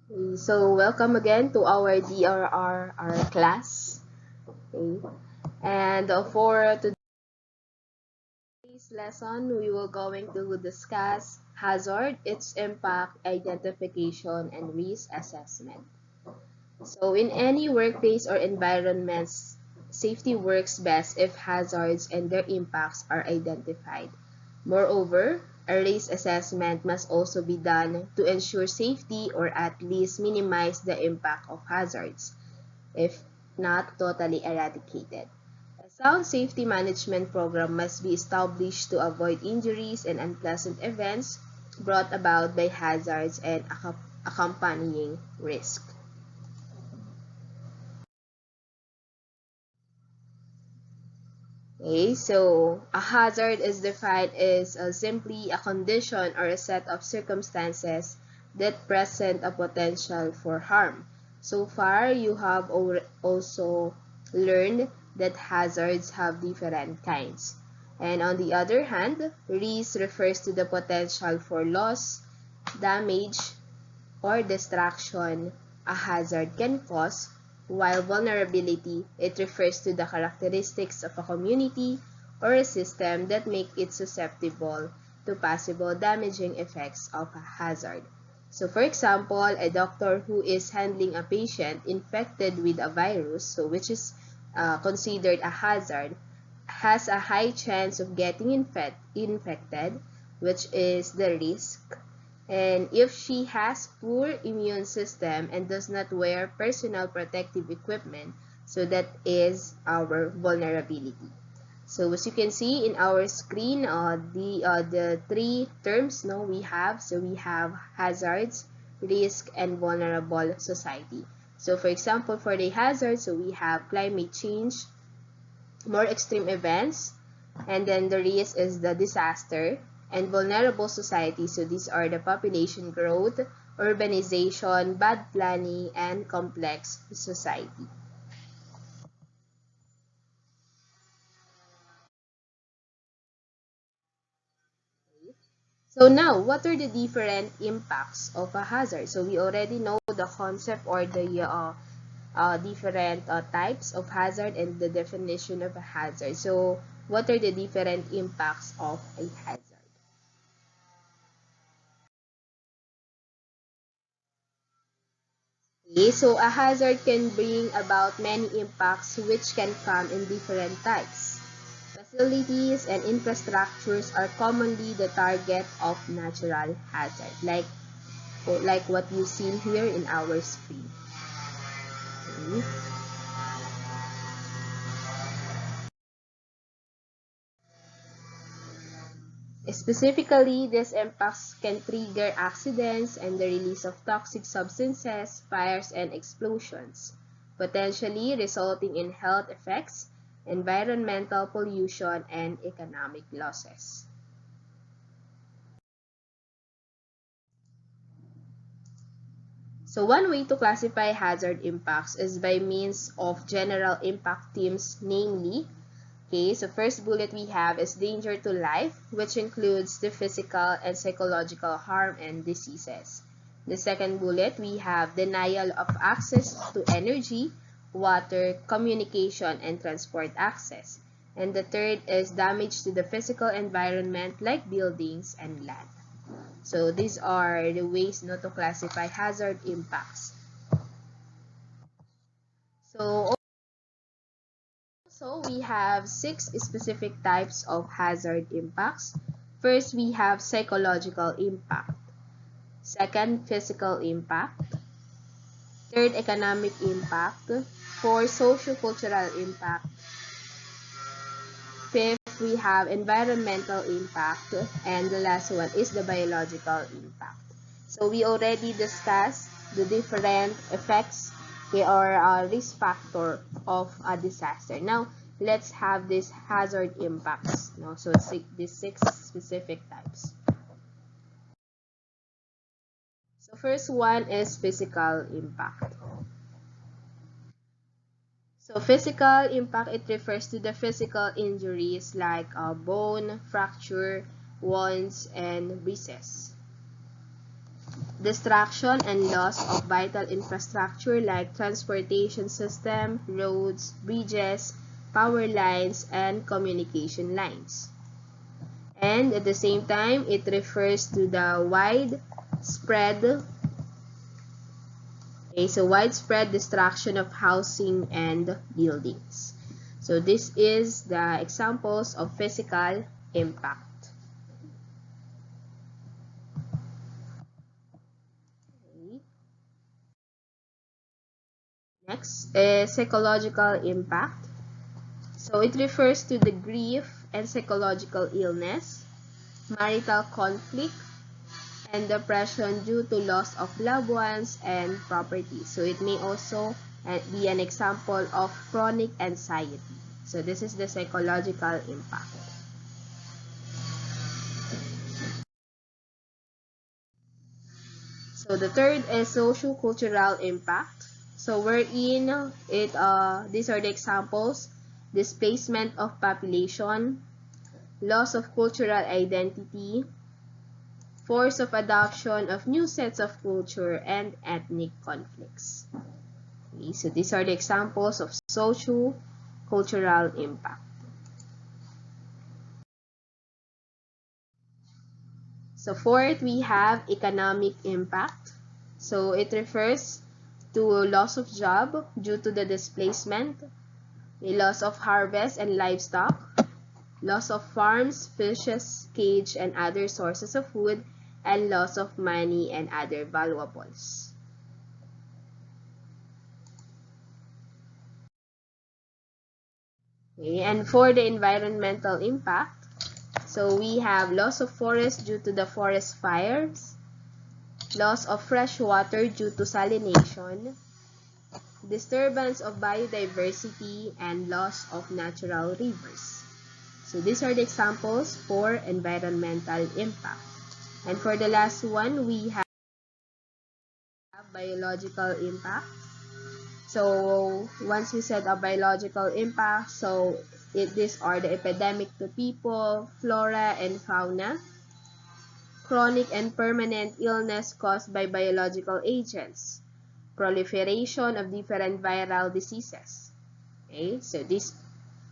So welcome again to our DRRR class. Okay. And for today's lesson, we will going to discuss hazard, its impact, identification, and risk assessment. So in any workplace or environments, safety works best if hazards and their impacts are identified. Moreover, a risk assessment must also be done to ensure safety or at least minimize the impact of hazards, if not totally eradicated. A sound safety management program must be established to avoid injuries and unpleasant events brought about by hazards and accompanying risk. Okay, so a hazard is defined as simply a condition or a set of circumstances that present a potential for harm. So far, you have also learned that hazards have different kinds. And on the other hand, risk refers to the potential for loss, damage, or destruction a hazard can cause, while vulnerability, it refers to the characteristics of a community or a system that make it susceptible to possible damaging effects of a hazard. So for example, a doctor who is handling a patient infected with a virus, so which is considered a hazard, has a high chance of getting infected, which is the risk. And if she has poor immune system and does not wear personal protective equipment, so that is our vulnerability. So as you can see in our screen, the three terms we have. So we have hazards, risk, and vulnerable society. So for example, for the hazards, so we have climate change, more extreme events, and then the risk is the disaster and vulnerable society. So these are the population growth, urbanization, bad planning, and complex society. So now, what are the different impacts of a hazard? So we already know the concept or the different types of hazard and the definition of a hazard. So what are the different impacts of a hazard? Okay, so a hazard can bring about many impacts which can come in different types. Facilities and infrastructures are commonly the target of natural hazard, like what you see here in our screen. Okay. Specifically, these impacts can trigger accidents and the release of toxic substances, fires, and explosions, potentially resulting in health effects, environmental pollution, and economic losses. So one way to classify hazard impacts is by means of general impact themes, namely, okay, so first bullet we have is danger to life, which includes the physical and psychological harm and diseases. The second bullet, we have denial of access to energy, water, communication, and transport access. And the third is damage to the physical environment like buildings and land. So these are the ways not to classify hazard impacts. So also, we have 6 specific types of hazard impacts. First, we have psychological impact. Second, physical impact. Third, economic impact. Fourth, social-cultural impact. Fifth, we have environmental impact. And the last one is the biological impact. So we already discussed the different effects or risk factor of a disaster. Now, let's have this hazard impacts. So these 6 specific types. So first one is physical impact. So physical impact, it refers to the physical injuries like bone fracture, wounds, and bruises. destruction and loss of vital infrastructure like transportation system, roads, bridges, power lines, and communication lines. And at the same time, it refers to the widespread destruction of housing and buildings. So this is the examples of physical impact. Okay. Next is psychological impact. So it refers to the grief and psychological illness, marital conflict, and depression due to loss of loved ones and property. So it may also be an example of chronic anxiety. So this is the psychological impact. So the third is socio-cultural impact. So wherein these are the examples: displacement of population, loss of cultural identity, force of adoption of new sets of culture, and ethnic conflicts. Okay, so these are the examples of socio-cultural impact. So fourth, we have economic impact. So it refers to loss of job due to the displacement, loss of harvest and livestock, loss of farms, fishes, cage, and other sources of food, and loss of money and other valuables. Okay, and for the environmental impact, so we have loss of forest due to the forest fires, loss of fresh water due to salination, disturbance of biodiversity, and loss of natural rivers. So these are the examples for environmental impact. And for the last one, we have biological impact. So once we said a biological impact, so these are the epidemic to people, flora, and fauna, chronic and permanent illness caused by biological agents, proliferation of different viral diseases. Okay, so these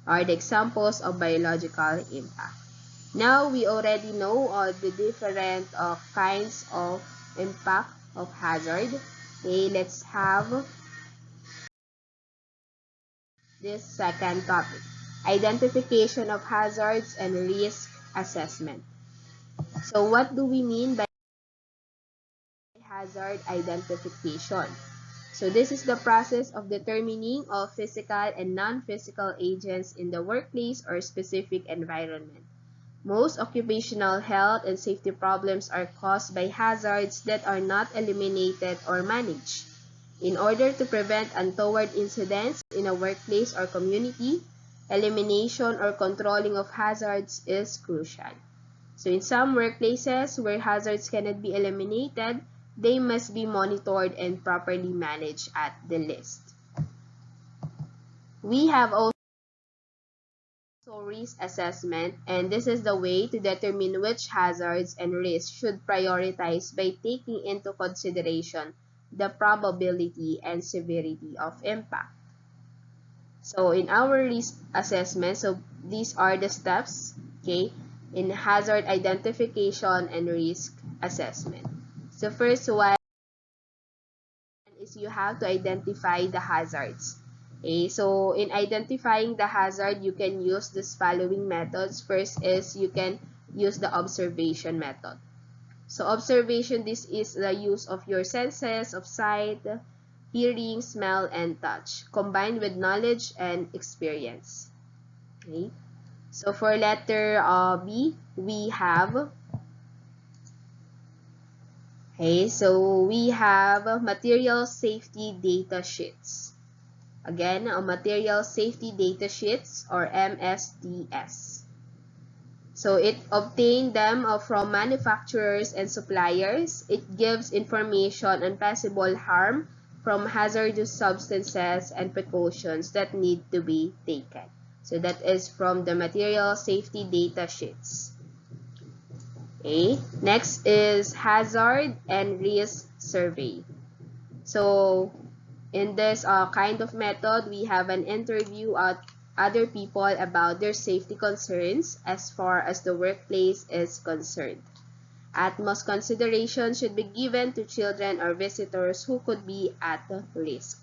are the examples of biological impact. Now we already know all the different kinds of impact of hazard. Okay, let's have this second topic: identification of hazards and risk assessment. So what do we mean by hazard identification? So this is the process of determining all physical and non-physical agents in the workplace or specific environment. Most occupational health and safety problems are caused by hazards that are not eliminated or managed. In order to prevent untoward incidents in a workplace or community, elimination or controlling of hazards is crucial. So in some workplaces where hazards cannot be eliminated, they must be monitored and properly managed at the least. We have also risk assessment, and this is the way to determine which hazards and risks should prioritize by taking into consideration the probability and severity of impact. So in our risk assessment, so these are the steps, okay, in hazard identification and risk assessment. So first one is you have to identify the hazards. Okay, so in identifying the hazard, you can use this following methods. First is you can use the observation method. So observation, this is the use of your senses of sight, hearing, smell, and touch, combined with knowledge and experience. Okay, so for letter B, we have material safety data sheets. Again, material safety data sheets or MSDS. So it obtained them from manufacturers and suppliers. It gives information on possible harm from hazardous substances and precautions that need to be taken. So that is from the material safety data sheets. Okay. Next is hazard and risk survey. So in this kind of method, we have an interview of other people about their safety concerns as far as the workplace is concerned. Utmost consideration should be given to children or visitors who could be at risk.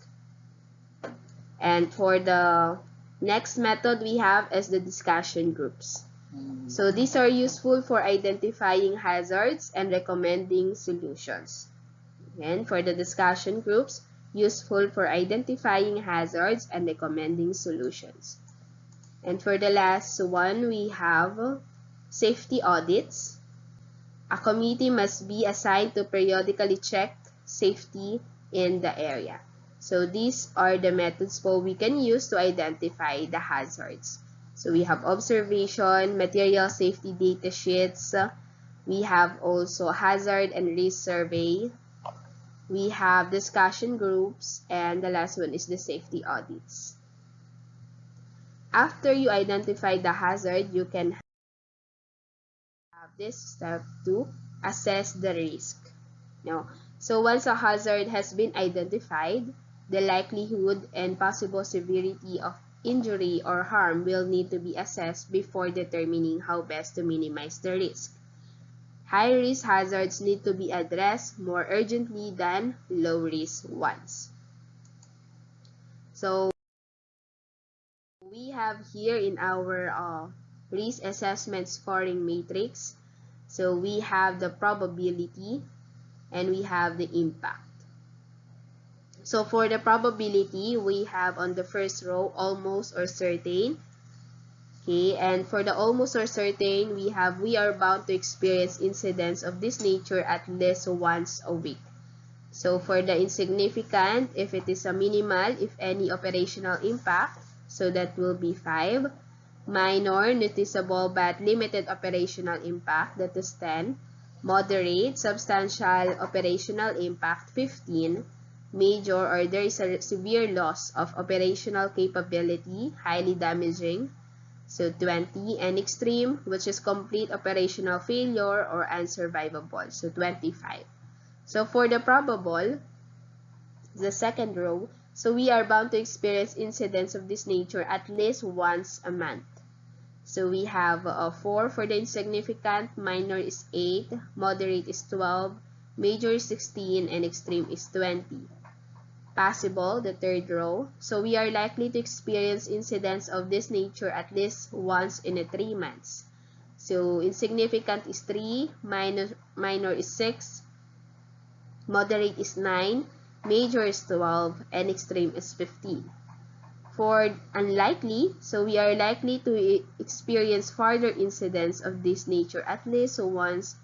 And for the next method we have is the discussion groups. So these are useful for identifying hazards and recommending solutions. And for the discussion groups, useful for identifying hazards and recommending solutions. And for the last one, we have safety audits. A committee must be assigned to periodically check safety in the area. So these are the methods we can use to identify the hazards. So we have observation, material safety data sheets. We have also hazard and risk survey. We have discussion groups, and the last one is the safety audits. After you identify the hazard, you can have this step to assess the risk. Now, so once a hazard has been identified, the likelihood and possible severity of injury or harm will need to be assessed before determining how best to minimize the risk. High-risk hazards need to be addressed more urgently than low-risk ones. So, we have here in our risk assessment scoring matrix, so we have the probability and we have the impact. So for the probability, we have on the first row almost or certain. Okay, and for the almost or certain, we are bound to experience incidents of this nature at least once a week. So for the insignificant, if it is a minimal, if any operational impact, so that will be 5. Minor, noticeable but limited operational impact, that is 10. Moderate, substantial operational impact, 15. Major, or there is a severe loss of operational capability, highly damaging, so 20. And extreme, which is complete operational failure or unsurvivable, so 25. So for the probable, the second row, so we are bound to experience incidents of this nature at least once a month. So we have 4 for the insignificant, minor is 8, moderate is 12, major is 16, and extreme is 20. Possible, the third row, so we are likely to experience incidents of this nature at least once in 3 months. So insignificant is 3, minor is 6, moderate is 9, major is 12, and extreme is 15. For unlikely, so we are likely to experience further incidents of this nature at least once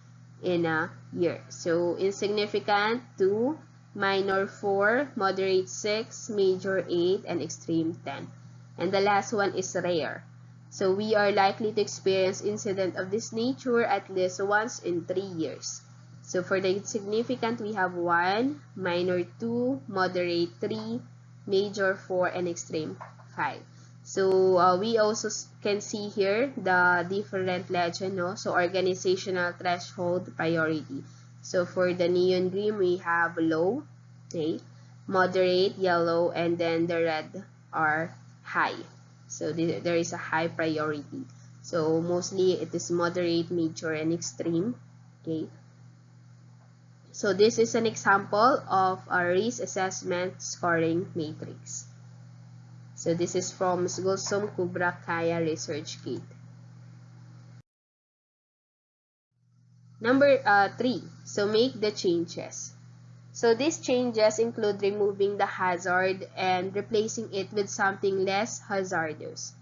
in a year. So insignificant 2, minor 4, moderate 6, major 8, and extreme 10. And the last one is rare. So we are likely to experience incident of this nature at least once in 3 years. So for the insignificant, we have 1, minor 2, moderate 3, major 4, and extreme 5. So we also can see here the different legend, no? So organizational threshold priority. So for the neon green, we have low, okay, moderate, yellow, and then the red are high. So there is a high priority. So mostly it is moderate, major, and extreme, okay. So this is an example of a risk assessment scoring matrix. So this is from Gulsum Kubra Kaya Research Kit. Number 3, so make the changes. So these changes include removing the hazard and replacing it with something less hazardous.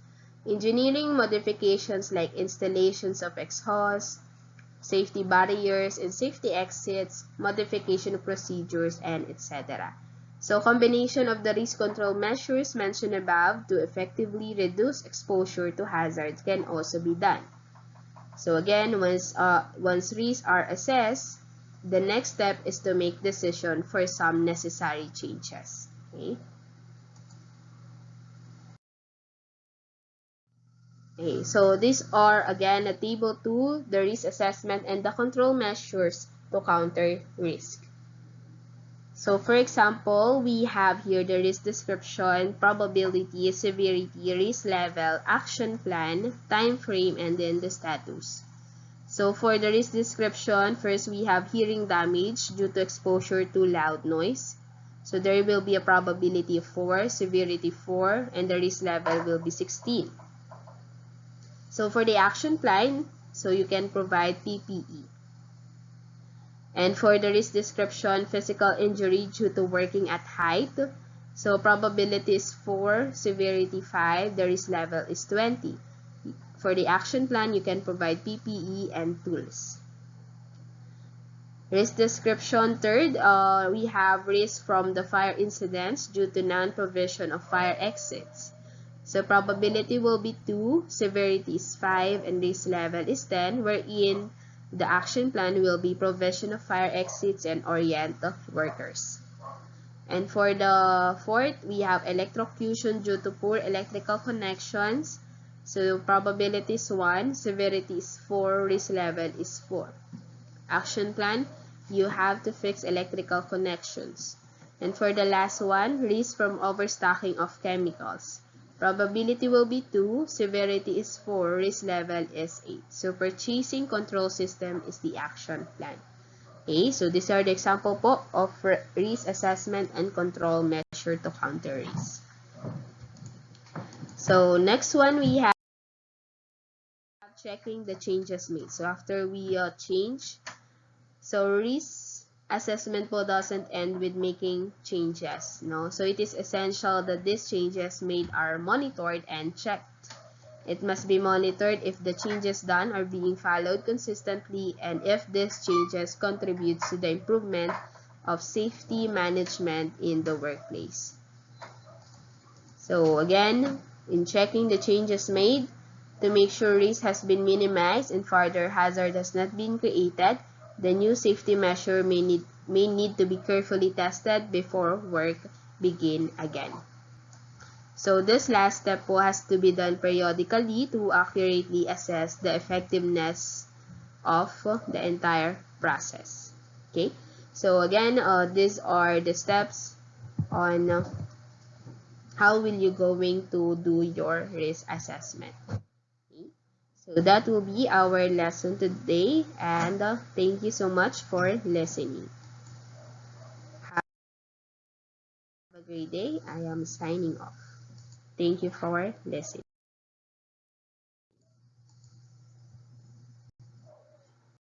Engineering modifications like installations of exhaust, safety barriers and safety exits, modification procedures, and etc. So combination of the risk control measures mentioned above to effectively reduce exposure to hazards can also be done. So again, once risks are assessed, the next step is to make decision for some necessary changes. Okay? Okay, so these are again a table 2, the risk assessment and the control measures to counter risk. So for example, we have here the risk description, probability, severity, risk level, action plan, time frame, and then the status. So for the risk description, first we have hearing damage due to exposure to loud noise. So there will be a probability of 4, severity 4, and the risk level will be 16. So for the action plan, so you can provide PPE. And for the risk description, physical injury due to working at height. So probability is 4, severity 5, the risk level is 20. For the action plan, you can provide PPE and tools. Risk description, third, we have risk from the fire incidents due to non-provision of fire exits. So probability will be 2, severity is 5, and risk level is 10, wherein the action plan will be provision of fire exits and orient workers. And for the fourth, we have electrocution due to poor electrical connections. So probability is 1, severity is 4, risk level is 4. Action plan, you have to fix electrical connections. And for the last one, risk from overstocking of chemicals. Probability will be 2, severity is 4, risk level is 8. So purchasing control system is the action plan. Okay, so these are the example po of risk assessment and control measure to counter risk. So next one we have checking the changes made. So after we change, so risk assessment po doesn't end with making changes, no? So it is essential that these changes made are monitored and checked. It must be monitored if the changes done are being followed consistently and if these changes contribute to the improvement of safety management in the workplace. So again, in checking the changes made, to make sure risk has been minimized and further hazard has not been created, the new safety measure may need to be carefully tested before work begin again. So this last step has to be done periodically to accurately assess the effectiveness of the entire process. Okay, so again, these are the steps on how will you going to do your risk assessment. Okay? So that will be our lesson today, and thank you so much for listening. Have a great day. I am signing off. Thank you for listening.